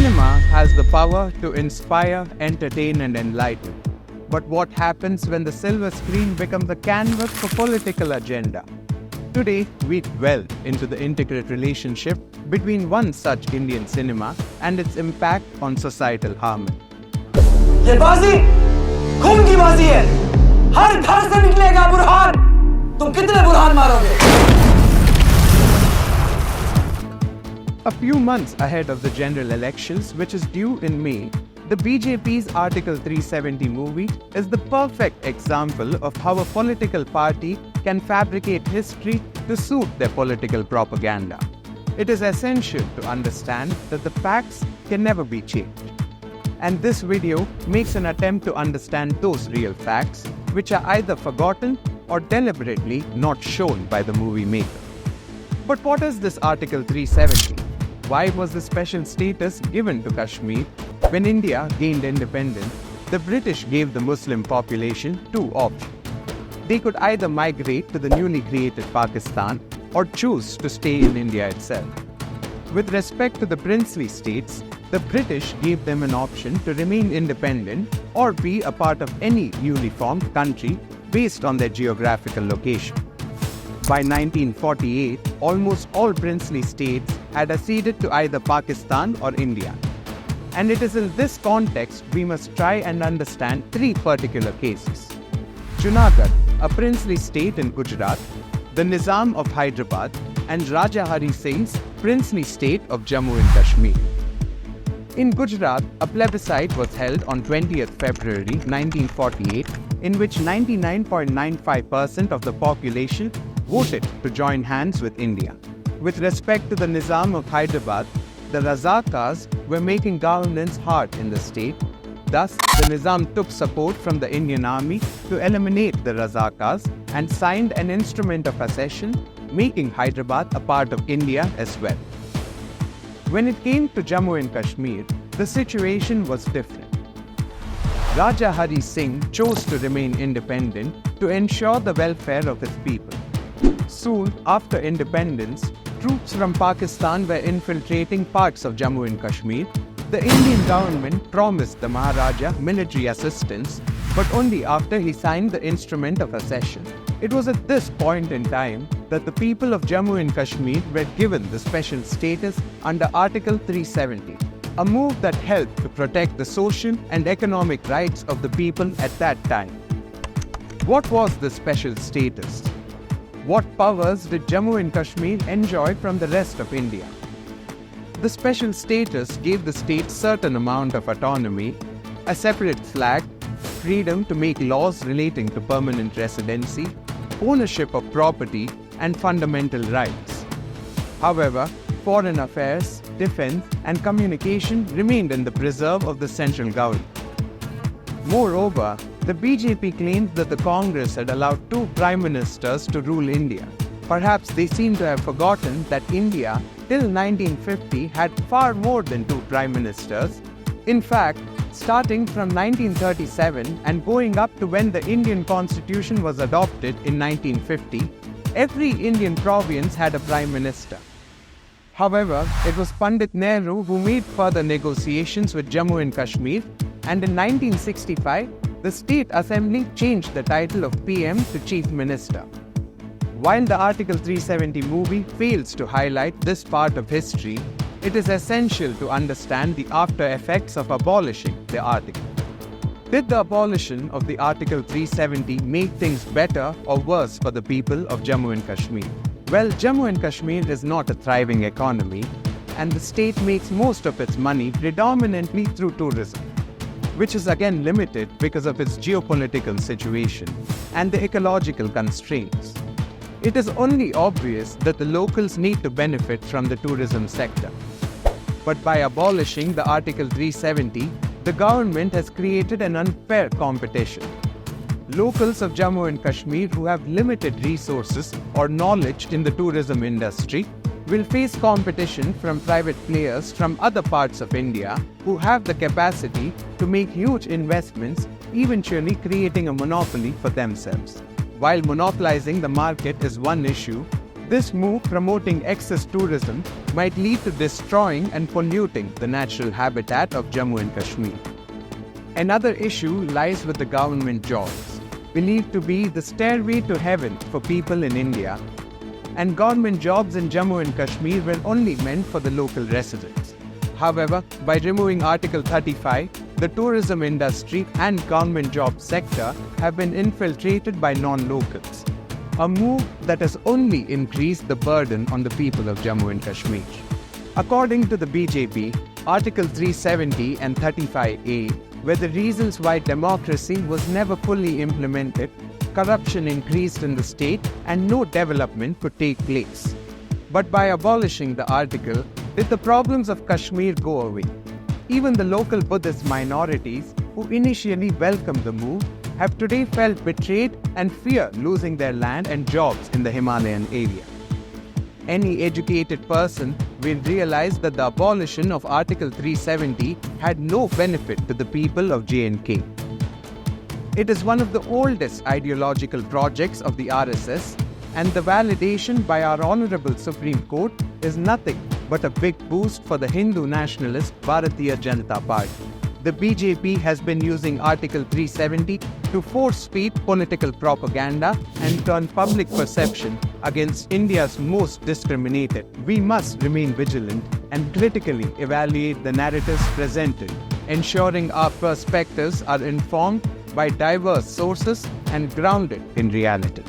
Cinema has the power to inspire, entertain, and enlighten. But what happens when the silver screen becomes a canvas for political agenda? Today, we delve into the intricate relationship between one such Indian cinema and its impact on societal harmony. ये बाजी खून की बाजी है। हर घर से निकलेगा बुरहान। तुम कितने बुरहान मारोगे? A few months ahead of the general elections, which is due in May, the BJP's Article 370 movie is the perfect example of how a political party can fabricate history to suit their political propaganda. It is essential to understand that the facts can never be changed. And this video makes an attempt to understand those real facts, which are either forgotten or deliberately not shown by the movie maker. But what is this Article 370? Why was the special status given to Kashmir? When India gained independence, the British gave the Muslim population two options. They could either migrate to the newly created Pakistan or choose to stay in India itself. With respect to the princely states, the British gave them an option to remain independent or be a part of any newly formed country based on their geographical location. By 1948, almost all princely states had acceded to either Pakistan or India. And it is in this context we must try and understand three particular cases. Junagadh, a princely state in Gujarat, the Nizam of Hyderabad, and Raja Hari Singh's princely state of Jammu and Kashmir. In Gujarat, a plebiscite was held on 20th February 1948, in which 99.95% of the population voted to join hands with India. With respect to the Nizam of Hyderabad, the Razakars were making governance hard in the state. Thus, the Nizam took support from the Indian army to eliminate the Razakars and signed an instrument of accession, making Hyderabad a part of India as well. When it came to Jammu and Kashmir, the situation was different. Raja Hari Singh chose to remain independent to ensure the welfare of his people. Soon after independence, troops from Pakistan were infiltrating parts of Jammu and Kashmir. The Indian government promised the Maharaja military assistance, but only after he signed the instrument of accession. It was at this point in time that the people of Jammu and Kashmir were given the special status under Article 370, a move that helped to protect the social and economic rights of the people at that time. What was the special status? What powers did Jammu and Kashmir enjoy from the rest of India? The special status gave the state certain amount of autonomy, a separate flag, freedom to make laws relating to permanent residency, ownership of property, and fundamental rights. However, foreign affairs, defense, and communication remained in the preserve of the central government. Moreover, the BJP claimed that the Congress had allowed two prime ministers to rule India. Perhaps they seem to have forgotten that India, till 1950, had far more than two prime ministers. In fact, starting from 1937 and going up to when the Indian Constitution was adopted in 1950, every Indian province had a prime minister. However, it was Pandit Nehru who made further negotiations with Jammu and Kashmir, and in 1965, the State Assembly changed the title of PM to Chief Minister. While the Article 370 movie fails to highlight this part of history, it is essential to understand the after effects of abolishing the article. Did the abolition of the Article 370 make things better or worse for the people of Jammu and Kashmir? Well, Jammu and Kashmir is not a thriving economy, and the state makes most of its money predominantly through tourism, which is again limited because of its geopolitical situation and the ecological constraints. It is only obvious that the locals need to benefit from the tourism sector. But by abolishing the Article 370, the government has created an unfair competition. Locals of Jammu and Kashmir who have limited resources or knowledge in the tourism industry will face competition from private players from other parts of India who have the capacity to make huge investments, eventually creating a monopoly for themselves. While monopolizing the market is one issue, This move promoting excess tourism might lead to destroying and polluting the natural habitat of Jammu and Kashmir. Another issue lies with the government jobs, believed to be the stairway to heaven for people in India, and government jobs in Jammu and Kashmir were only meant for the local residents. However, by removing Article 35, the tourism industry and government job sector have been infiltrated by non-locals, a move that has only increased the burden on the people of Jammu and Kashmir. According to the BJP, Article 370 and 35A were the reasons why democracy was never fully implemented, corruption increased in the state, and no development could take place. But by abolishing the article, did the problems of Kashmir go away? Even the local Buddhist minorities, who initially welcomed the move, have today felt betrayed and fear losing their land and jobs in the Himalayan area. Any educated person will realize that the abolition of Article 370 had no benefit to the people of J&K. It is one of the oldest ideological projects of the RSS, and the validation by our Honorable Supreme Court is nothing but a big boost for the Hindu nationalist Bharatiya Janata Party. The BJP has been using Article 370 to force-feed political propaganda and turn public perception against India's most discriminated. We must remain vigilant and critically evaluate the narratives presented, ensuring our perspectives are informed by diverse sources and grounded in reality.